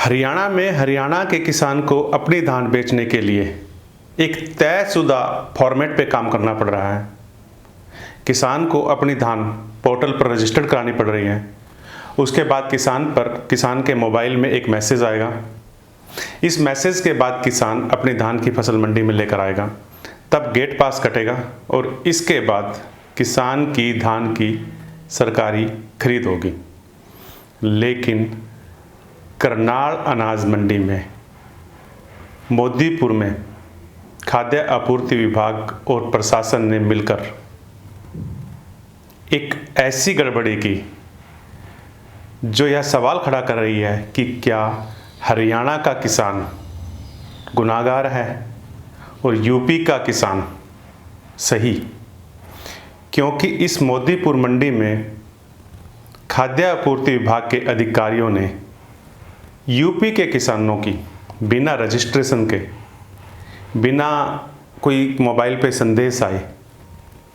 हरियाणा में हरियाणा के किसान को अपनी धान बेचने के लिए एक तयशुदा फॉर्मेट पे काम करना पड़ रहा है। किसान को अपनी धान पोर्टल पर रजिस्टर्ड करानी पड़ रही है। उसके बाद किसान के मोबाइल में एक मैसेज आएगा। इस मैसेज के बाद किसान अपनी धान की फसल मंडी में लेकर आएगा, तब गेट पास कटेगा और इसके बाद किसान की धान की सरकारी खरीद होगी। लेकिन करनाल अनाज मंडी में मोदीपुर में खाद्य आपूर्ति विभाग और प्रशासन ने मिलकर एक ऐसी गड़बड़ी की जो यह सवाल खड़ा कर रही है कि क्या हरियाणा का किसान गुनाहगार है और यूपी का किसान सही। क्योंकि इस मोदीपुर मंडी में खाद्य आपूर्ति विभाग के अधिकारियों ने यूपी के किसानों की बिना रजिस्ट्रेशन के, बिना कोई मोबाइल पे संदेश आए,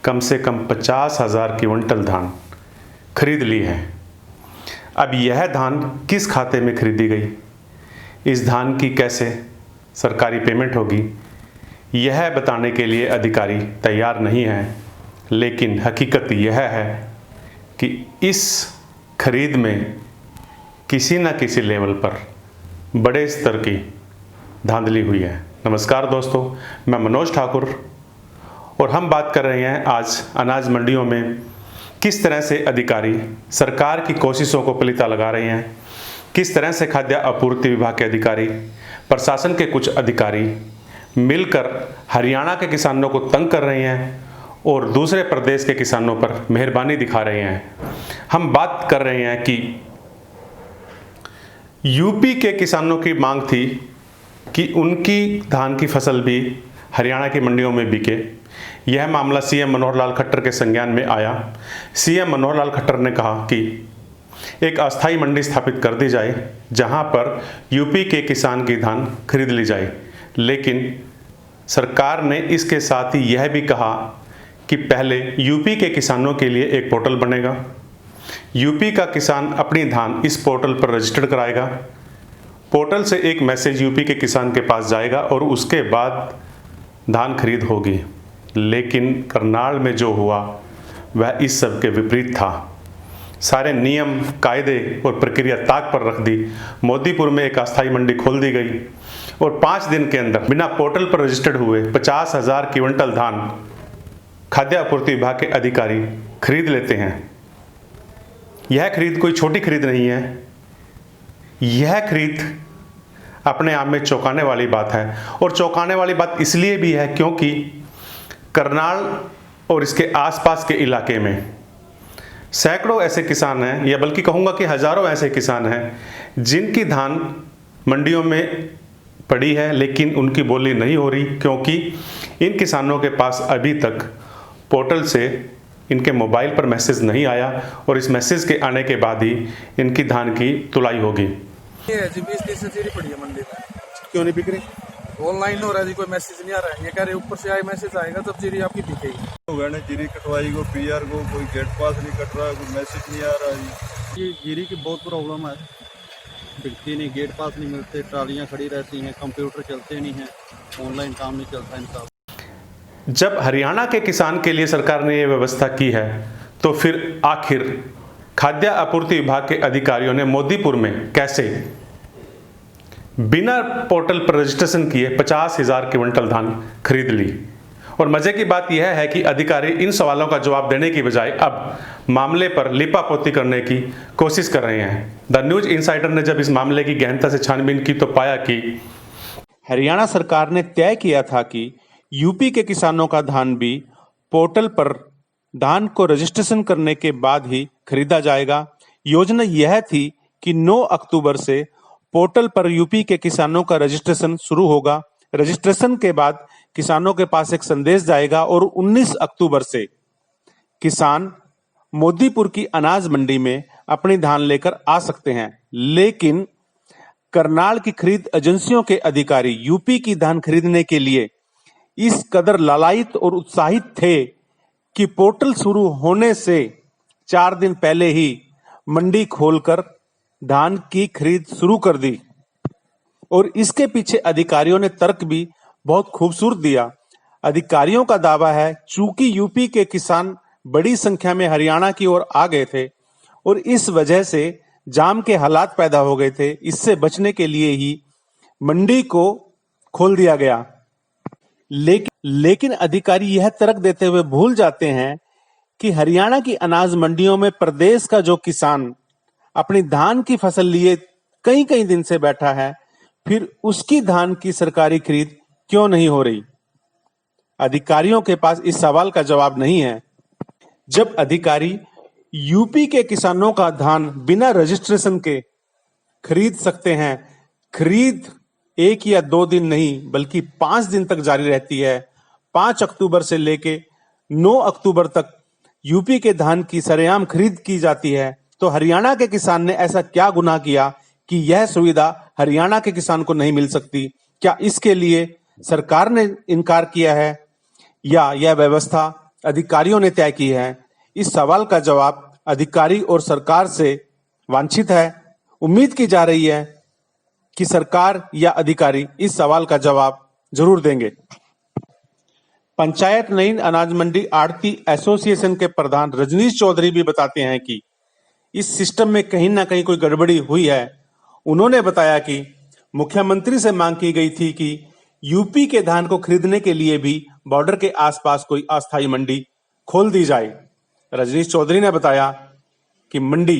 कम से कम 50,000 क्विंटल धान खरीद ली है। अब यह धान किस खाते में खरीदी गई, इस धान की कैसे सरकारी पेमेंट होगी, यह बताने के लिए अधिकारी तैयार नहीं हैं। लेकिन हकीकत यह है कि इस खरीद में किसी न किसी लेवल पर बड़े स्तर की धांधली हुई है। नमस्कार दोस्तों, मैं मनोज ठाकुर और हम बात कर रहे हैं आज अनाज मंडियों में किस तरह से अधिकारी सरकार की कोशिशों को पलीता लगा रहे हैं, किस तरह से खाद्य आपूर्ति विभाग के अधिकारी, प्रशासन के कुछ अधिकारी मिलकर हरियाणा के किसानों को तंग कर रहे हैं और दूसरे प्रदेश के किसानों पर मेहरबानी दिखा रहे हैं। हम बात कर रहे हैं कि यूपी के किसानों की मांग थी कि उनकी धान की फसल भी हरियाणा की मंडियों में बिके। यह मामला सीएम मनोहर लाल खट्टर के संज्ञान में आया। सीएम मनोहर लाल खट्टर ने कहा कि एक अस्थायी मंडी स्थापित कर दी जाए जहां पर यूपी के किसान की धान खरीद ली जाए। लेकिन सरकार ने इसके साथ ही यह भी कहा कि पहले यूपी के किसानों के लिए एक पोर्टल बनेगा। यूपी का किसान अपनी धान इस पोर्टल पर रजिस्टर्ड कराएगा। पोर्टल से एक मैसेज यूपी के किसान के पास जाएगा और उसके बाद धान खरीद होगी। लेकिन करनाल में जो हुआ वह इस सब के विपरीत था। सारे नियम, कायदे और प्रक्रिया ताक पर रख दी। मोदीपुर में एक अस्थायी मंडी खोल दी गई और 5 दिन के अंदर बिना पोर्टल पर रजिस्टर्ड हुए 50,000 क्विंटल धान खाद्य आपूर्ति विभाग के अधिकारी खरीद लेते हैं। यह खरीद कोई छोटी खरीद नहीं है। यह खरीद अपने आप में चौंकाने वाली बात है और चौंकाने वाली बात इसलिए भी है क्योंकि करनाल और इसके आसपास के इलाके में सैकड़ों ऐसे किसान हैं, या बल्कि कहूँगा कि हजारों ऐसे किसान हैं जिनकी धान मंडियों में पड़ी है लेकिन उनकी बोली नहीं हो रही, क्योंकि इन किसानों के पास अभी तक पोर्टल से इनके मोबाइल पर मैसेज नहीं आया और इस मैसेज के आने के बाद ही इनकी धान की तुलाई होगी। ये जी 20-30 से पड़ी है मंडी में। क्यों नहीं बिक रही? ऑनलाइन हो रहा है जी, कोई मैसेज नहीं आ रहा है। ये कह रहे ऊपर से आए मैसेज आएगा तब जीरी आपकी दिखेगी। जीरी कटवाई को पीआर को कोई गेट पास नहीं कट रहा, कोई मैसेज नहीं आ रहा है। ये जीरी की बहुत प्रॉब्लम है, बिकती नहीं, गेट पास नहीं मिलते, ट्रालियाँ खड़ी रहती हैं, कंप्यूटर चलते नहीं हैं, ऑनलाइन काम नहीं चलता इनका। जब हरियाणा के किसान के लिए सरकार ने यह व्यवस्था की है तो फिर आखिर खाद्य आपूर्ति विभाग के अधिकारियों ने मोदीपुर में कैसे बिना पोर्टल पर रजिस्ट्रेशन किए 50,000 क्विंटल धान खरीद ली। और मजे की बात यह है कि अधिकारी इन सवालों का जवाब देने की बजाय अब मामले पर लिपापोती करने की कोशिश कर रहे हैं। द न्यूज इनसाइडर ने जब इस मामले की गहनता से छानबीन की तो पाया कि हरियाणा सरकार ने तय किया था कि यूपी के किसानों का धान भी पोर्टल पर धान को रजिस्ट्रेशन करने के बाद ही खरीदा जाएगा। योजना यह थी कि 9 अक्टूबर से पोर्टल पर यूपी के किसानों का रजिस्ट्रेशन शुरू होगा। रजिस्ट्रेशन के बाद किसानों के पास एक संदेश जाएगा और 19 अक्टूबर से किसान मोदीपुर की अनाज मंडी में अपनी धान लेकर आ सकते हैं। लेकिन करनाल की खरीद एजेंसियों के अधिकारी यूपी की धान खरीदने के लिए इस कदर लालायित और उत्साहित थे कि पोर्टल शुरू होने से 4 दिन पहले ही मंडी खोलकर धान की खरीद शुरू कर दी। और इसके पीछे अधिकारियों ने तर्क भी बहुत खूबसूरत दिया। अधिकारियों का दावा है चूंकि यूपी के किसान बड़ी संख्या में हरियाणा की ओर आ गए थे और इस वजह से जाम के हालात पैदा हो गए थे, इससे बचने के लिए ही मंडी को खोल दिया गया। लेकिन अधिकारी यह तर्क देते हुए भूल जाते हैं कि हरियाणा की अनाज मंडियों में प्रदेश का जो किसान अपनी धान की फसल लिए कई कई दिन से बैठा है, फिर उसकी धान की सरकारी खरीद क्यों नहीं हो रही? अधिकारियों के पास इस सवाल का जवाब नहीं है। जब अधिकारी यूपी के किसानों का धान बिना रजिस्ट्रेशन के खरीद सकते हैं, खरीद 1 या 2 दिन नहीं बल्कि 5 दिन तक जारी रहती है। 5 अक्टूबर से लेके 9 अक्टूबर तक यूपी के धान की सरेआम खरीद की जाती है, तो हरियाणा के किसान ने ऐसा क्या गुनाह किया कि यह सुविधा हरियाणा के किसान को नहीं मिल सकती? क्या इसके लिए सरकार ने इनकार किया है या यह व्यवस्था अधिकारियों ने तय की है? इस सवाल का जवाब अधिकारी और सरकार से वांछित है। उम्मीद की जा रही है कि सरकार या अधिकारी इस सवाल का जवाब जरूर देंगे। पंचायत नई अनाज मंडी आड़ती एसोसिएशन के प्रधान रजनीश चौधरी भी बताते हैं कि इस सिस्टम में कहीं ना कहीं कोई गड़बड़ी हुई है। उन्होंने बताया कि मुख्यमंत्री से मांग की गई थी कि यूपी के धान को खरीदने के लिए भी बॉर्डर के आसपास कोई अस्थायी मंडी खोल दी जाए। रजनीश चौधरी ने बताया कि मंडी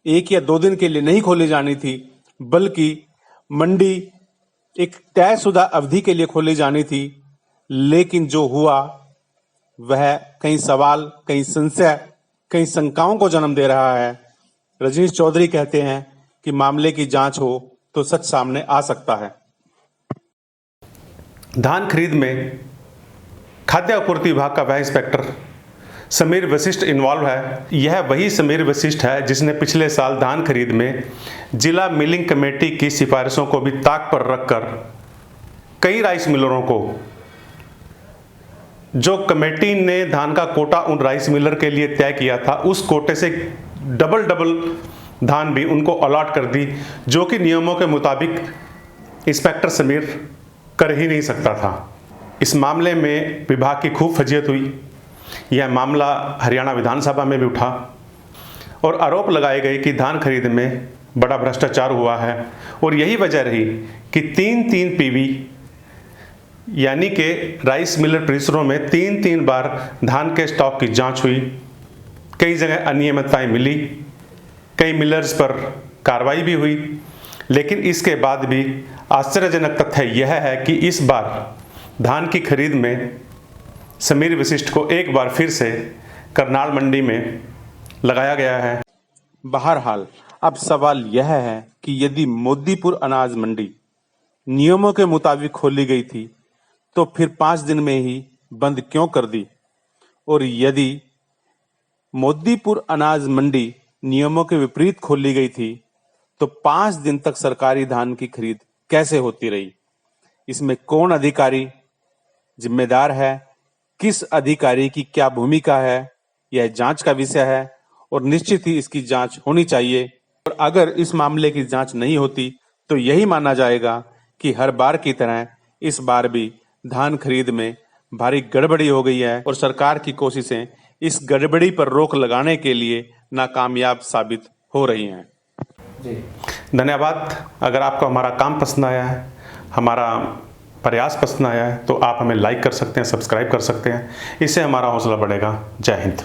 1 या 2 दिन के लिए नहीं खोली जानी थी, बल्कि मंडी एक तयशुदा अवधि के लिए खोली जानी थी। लेकिन जो हुआ वह कई सवाल, कई संशय, कई शंकाओं को जन्म दे रहा है। रजनीश चौधरी कहते हैं कि मामले की जांच हो तो सच सामने आ सकता है। धान खरीद में खाद्य आपूर्ति विभाग का वह इंस्पेक्टर समीर वशिष्ठ इन्वॉल्व है। यह वही समीर वशिष्ठ है जिसने पिछले साल धान खरीद में जिला मिलिंग कमेटी की सिफारिशों को भी ताक पर रखकर कई राइस मिलरों को, जो कमेटी ने धान का कोटा उन राइस मिलर के लिए तय किया था, उस कोटे से डबल धान भी उनको अलॉट कर दी, जो कि नियमों के मुताबिक इंस्पेक्टर समीर कर ही नहीं सकता था। इस मामले में विभाग की खूब फजीहत हुई। यह मामला हरियाणा विधानसभा में भी उठा और आरोप लगाए गए कि धान खरीद में बड़ा भ्रष्टाचार हुआ है और यही वजह रही कि 3-3 पीवी यानी कि राइस मिलर परिसरों में 3-3 बार धान के स्टॉक की जांच हुई। कई जगह अनियमितताएं मिली, कई मिलर्स पर कार्रवाई भी हुई। लेकिन इसके बाद भी आश्चर्यजनक तथ्य यह है कि इस बार धान की खरीद में समीर वशिष्ठ को एक बार फिर से करनाल मंडी में लगाया गया है। बहरहाल अब सवाल यह है कि यदि मोदीपुर अनाज मंडी नियमों के मुताबिक खोली गई थी तो फिर 5 दिन में ही बंद क्यों कर दी? और यदि मोदीपुर अनाज मंडी नियमों के विपरीत खोली गई थी तो 5 दिन तक सरकारी धान की खरीद कैसे होती रही? इसमें कौन अधिकारी जिम्मेदार है, किस अधिकारी की क्या भूमिका है, यह जांच का विषय है और निश्चित ही इसकी जांच होनी चाहिए। और अगर इस मामले की जांच नहीं होती तो यही माना जाएगा कि हर बार की तरह इस बार भी धान खरीद में भारी गड़बड़ी हो गई है और सरकार की कोशिशें इस गड़बड़ी पर रोक लगाने के लिए नाकामयाब साबित हो रही हैं। धन्यवाद। अगर आपको हमारा काम पसंद आया है, हमारा प्रयास पसंद आया है, तो आप हमें लाइक कर सकते हैं, सब्सक्राइब कर सकते हैं। इससे हमारा हौसला बढ़ेगा। जय हिंद।